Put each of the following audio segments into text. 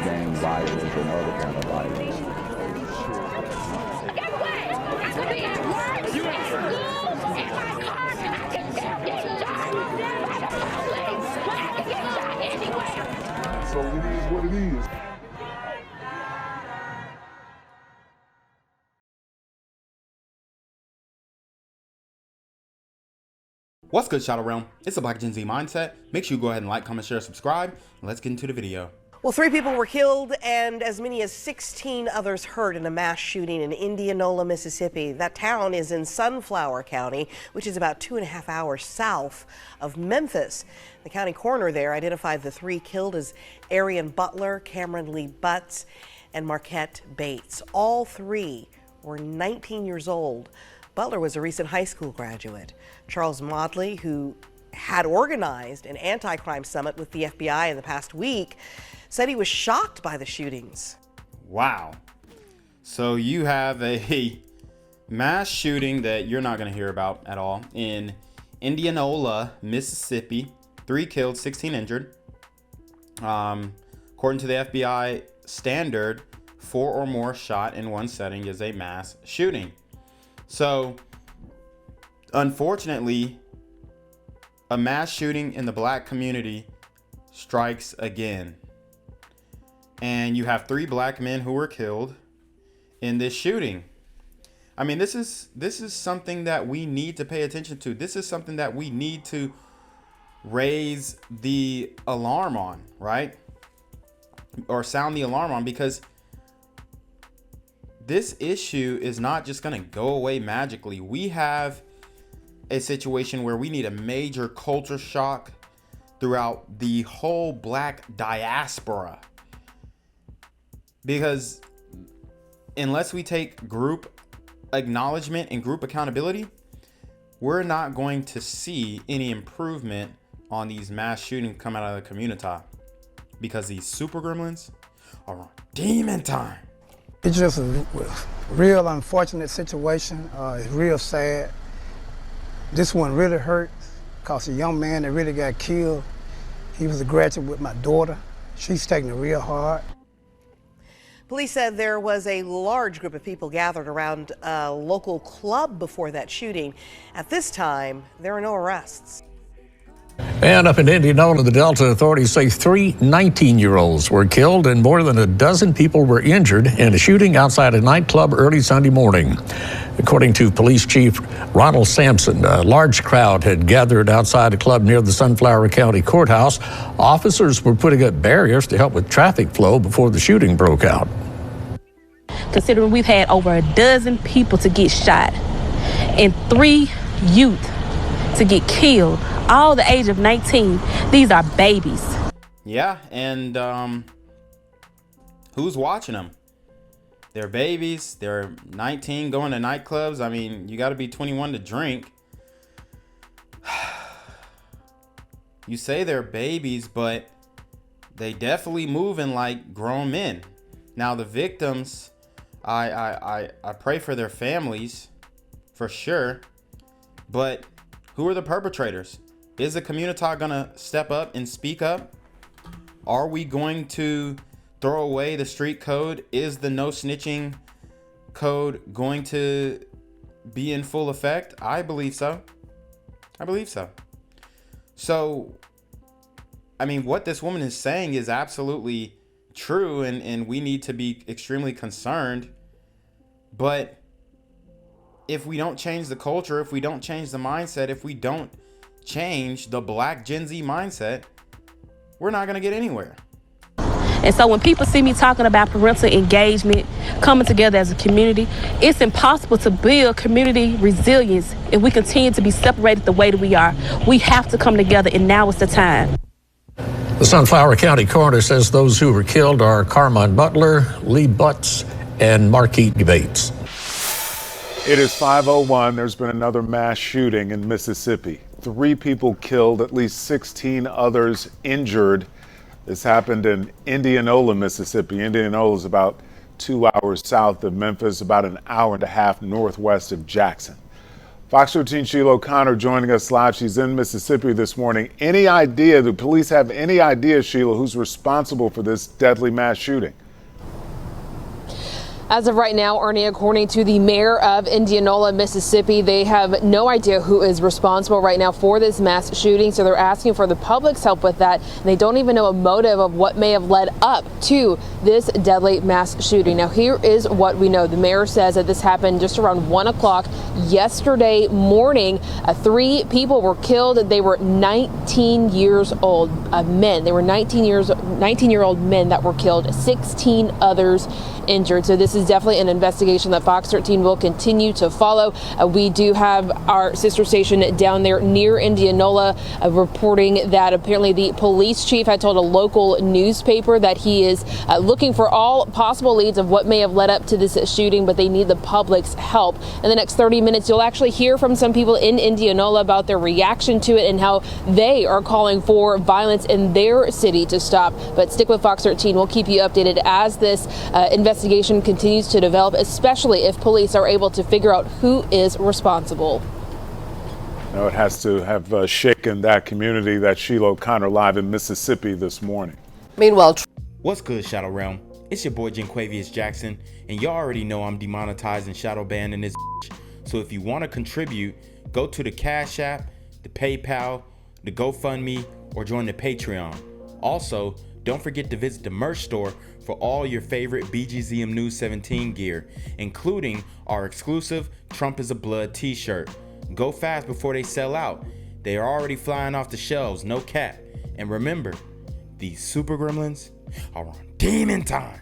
gang violence and other kind of violence. Get away! I could be at work, at school, in my car, and I can still get shot by the police, but I can get shot anywhere. So it is what it is. What's good, Shadow Realm? It's the Black Gen Z Mindset. Make sure you go ahead and like, comment, share, subscribe, and let's get into the video. Well, 3 people were killed and as many as 16 others hurt in a mass shooting in Indianola, Mississippi. That town is in Sunflower County, which is about 2.5 hours south of Memphis. The county coroner there identified the 3 killed as Areon Butler, Cameron Lee Butts, and Marquette Bates. All 3 were 19 years old. Butler was a recent high school graduate. Charles Modley, who had organized an anti-crime summit with the FBI in the past week, said he was shocked by the shootings. Wow. So you have a mass shooting that you're not going to hear about at all in Indianola, Mississippi. 3 killed, 16 injured. According to the FBI standard, 4 or more shot in one setting is a mass shooting. So, unfortunately, a mass shooting in the black community strikes again. And you have 3 black men who were killed in this shooting. I mean, this is something that we need to pay attention to. This is something that we need to raise the alarm on, right? Or sound the alarm on, because this issue is not just going to go away magically. We have a situation where we need a major culture shock throughout the whole black diaspora. Because unless we take group acknowledgement and group accountability, we're not going to see any improvement on these mass shootings come out of the community, because these super gremlins are on demon time. It's just a real unfortunate situation. It's real sad. This one really hurt because a young man that really got killed, he was a graduate with my daughter. She's taking it real hard. Police said there was a large group of people gathered around a local club before that shooting. At this time, there are no arrests. And up in Indianola, the Delta authorities say 3 19-year-olds were killed and more than a dozen people were injured in a shooting outside a nightclub early Sunday morning. According to Police Chief Ronald Sampson, a large crowd had gathered outside a club near the Sunflower County Courthouse. Officers were putting up barriers to help with traffic flow before the shooting broke out. Considering we've had over a dozen people to get shot and 3 youth to get killed, all the age of 19. These are babies. Yeah, and who's watching them? They're babies. They're 19 going to nightclubs. I mean, you got to be 21 to drink. You say they're babies, but they definitely moving like grown men. Now the victims, I pray for their families for sure, but who are the perpetrators? Is the community gonna step up and speak up? Are we going to throw away the street code? Is the no snitching code going to be in full effect? I believe so. So, I mean, what this woman is saying is absolutely true, and we need to be extremely concerned. But if we don't change the culture, if we don't change the mindset, if we don't change the Black Gen Z mindset, we're not going to get anywhere. And so when people see me talking about parental engagement, coming together as a community, it's impossible to build community resilience if we continue to be separated the way that we are. We have to come together, and now is the time. The Sunflower County coroner says those who were killed are Carmine Butler, Lee Butts, and Marquette Bates. It is 5:01. There's been another mass shooting in Mississippi. 3 people killed, at least 16 others injured. This happened in Indianola, Mississippi. Indianola is about 2 hours south of Memphis, about an hour and a half northwest of Jackson. Fox 13 Sheila O'Connor joining us live. She's in Mississippi this morning. Any idea, do police have any idea, Sheila, who's responsible for this deadly mass shooting? As of right now, Ernie, according to the mayor of Indianola, Mississippi, they have no idea who is responsible right now for this mass shooting. So they're asking for the public's help with that. And they don't even know a motive of what may have led up to this deadly mass shooting. Now, here is what we know. The mayor says that this happened just around 1 o'clock yesterday morning. 3 people were killed. They were 19 years old men. They were 19-year-old men that were killed. 16 others injured. So this is definitely an investigation that Fox 13 will continue to follow. We do have our sister station down there near Indianola reporting that apparently the police chief had told a local newspaper that he is looking for all possible leads of what may have led up to this shooting, but they need the public's help. In the next 30 minutes, you'll actually hear from some people in Indianola about their reaction to it and how they are calling for violence in their city to stop. But stick with Fox 13. We'll keep you updated as this investigation continues to develop, especially if police are able to figure out who is responsible. Now, it has to have shaken that community. That Sheila O'Connor live in Mississippi this morning. Meanwhile, What's good, Shadow Realm? It's your boy Jenquavius Jackson, and y'all already know I'm demonetized and shadow banned in this bitch. So if you want to contribute, go to the Cash App, the PayPal, the GoFundMe, or join the Patreon. Also, don't forget to visit the merch store for all your favorite BGZM News 17 gear, including our exclusive Trump is a Blood t-shirt. Go fast before they sell out. They are already flying off the shelves, no cap. And remember, these super gremlins are on demon time.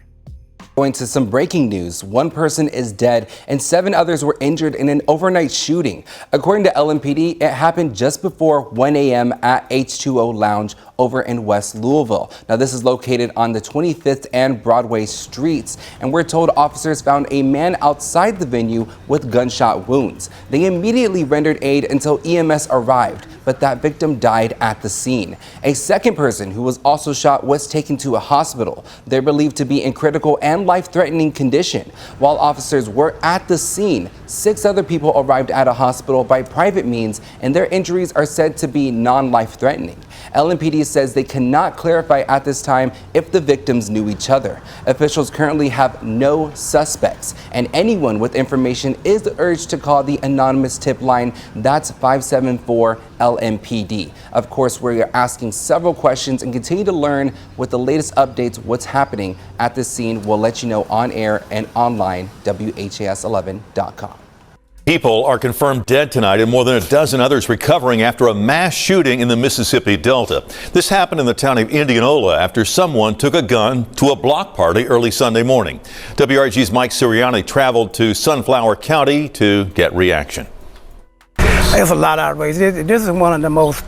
Going to some breaking news. 1 person is dead and 7 others were injured in an overnight shooting. According to LMPD, it happened just before 1 a.m. at H2O Lounge over in West Louisville. Now, this is located on the 25th and Broadway streets, and we're told officers found a man outside the venue with gunshot wounds. They immediately rendered aid until EMS arrived, but that victim died at the scene. A second person who was also shot was taken to a hospital. They're believed to be in critical and life-threatening condition. While officers were at the scene, 6 other people arrived at a hospital by private means, and their injuries are said to be non-life-threatening. LMPD says they cannot clarify at this time if the victims knew each other. Officials currently have no suspects, and anyone with information is urged to call the anonymous tip line. That's 574-LMPD. Of course, we're asking several questions and continue to learn with the latest updates what's happening at the scene. We'll let you know on air and online, WHAS11.com. People are confirmed dead tonight and more than a dozen others recovering after a mass shooting in the Mississippi Delta. This happened in the town of Indianola after someone took a gun to a block party early Sunday morning. WRG's Mike Sirianni traveled to Sunflower County to get reaction. There's a lot of outrage. This is one of the most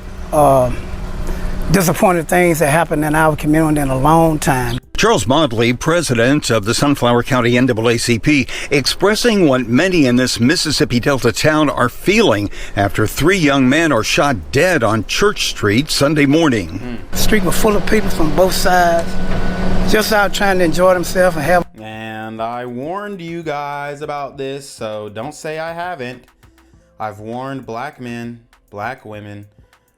disappointing things that happened in our community in a long time. Charles Modley, president of the Sunflower County NAACP, expressing what many in this Mississippi Delta town are feeling after 3 young men are shot dead on Church Street Sunday morning. The street was full of people from both sides, just out trying to enjoy themselves and have. And I warned you guys about this, so don't say I haven't. I've warned black men, black women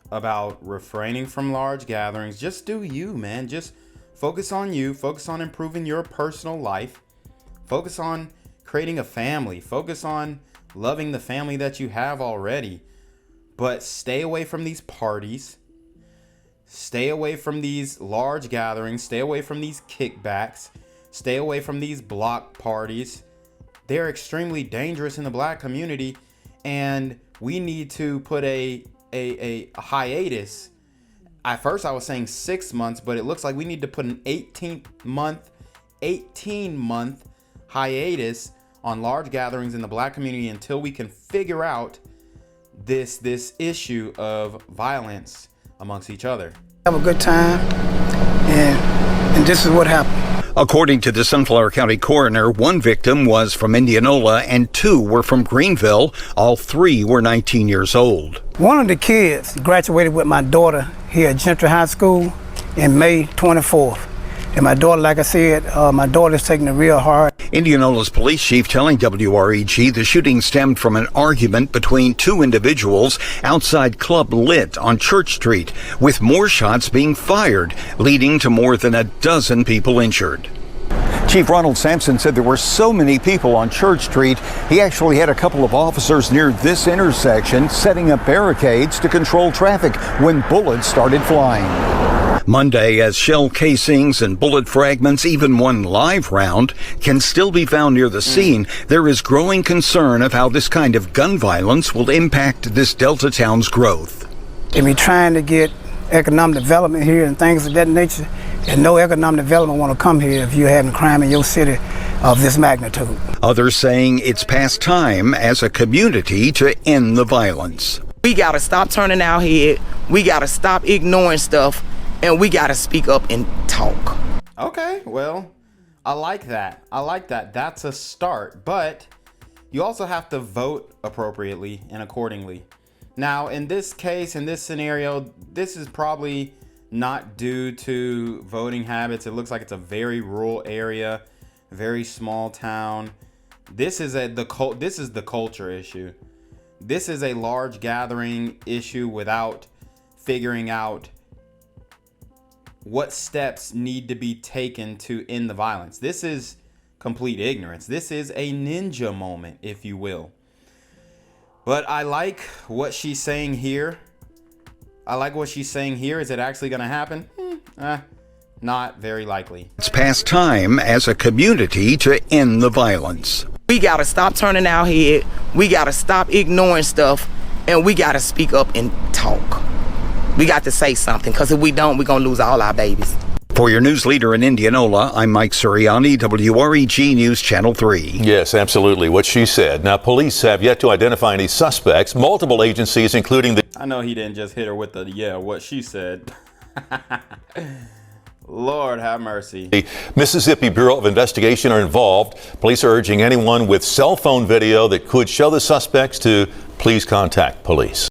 about refraining from large gatherings. Just do you, man. Just focus on you. Focus on improving your personal life. Focus on creating a family. Focus on loving the family that you have already. But stay away from these parties. Stay away from these large gatherings. Stay away from these kickbacks. Stay away from these block parties. They're extremely dangerous in the black community, and we need to put a hiatus. At first I was saying 6 months, but it looks like we need to put an 18 month hiatus on large gatherings in the black community until we can figure out this issue of violence amongst each other. Have a good time, and this is what happened. According to the Sunflower County coroner, 1 victim was from Indianola and 2 were from Greenville. All 3 were 19 years old. One of the kids graduated with my daughter here at Gentry High School in May 24th. And my daughter, like I said, my daughter's taking it real hard. Indianola's police chief telling WREG the shooting stemmed from an argument between two individuals outside Club Lit on Church Street, with more shots being fired, leading to more than a dozen people injured. Chief Ronald Sampson said there were so many people on Church Street, he actually had a couple of officers near this intersection setting up barricades to control traffic when bullets started flying. Monday, as shell casings and bullet fragments, even one live round, can still be found near the scene, there is growing concern of how this kind of gun violence will impact this Delta town's growth. If you're trying to get economic development here and things of that nature, and no economic development want to come here if you're having crime in your city of this magnitude. Others saying it's past time as a community to end the violence. We got to stop turning our head. We got to stop ignoring stuff. And we got to speak up and talk. Okay, well, I like that. I like that. That's a start. But you also have to vote appropriately and accordingly. Now, in this case, in this scenario, this is probably not due to voting habits. It looks like it's a very rural area, very small town. This is the culture issue. This is a large gathering issue without figuring out what steps need to be taken to end the violence. This is complete ignorance. This is a ninja moment, if you will. But I like what she's saying here. Is it actually going to happen? Not very likely. It's past time as a community to end the violence. We got to stop turning our head. We got to stop ignoring stuff. And we got to speak up and talk. We got to say something, because if we don't, we're going to lose all our babies. For your news leader in Indianola, I'm Mike Suriani, WREG News Channel 3. Yes, absolutely. What she said. Now, police have yet to identify any suspects. Multiple agencies, including the... I know he didn't just hit her with the, what she said. Lord have mercy. The Mississippi Bureau of Investigation are involved. Police are urging anyone with cell phone video that could show the suspects to please contact police.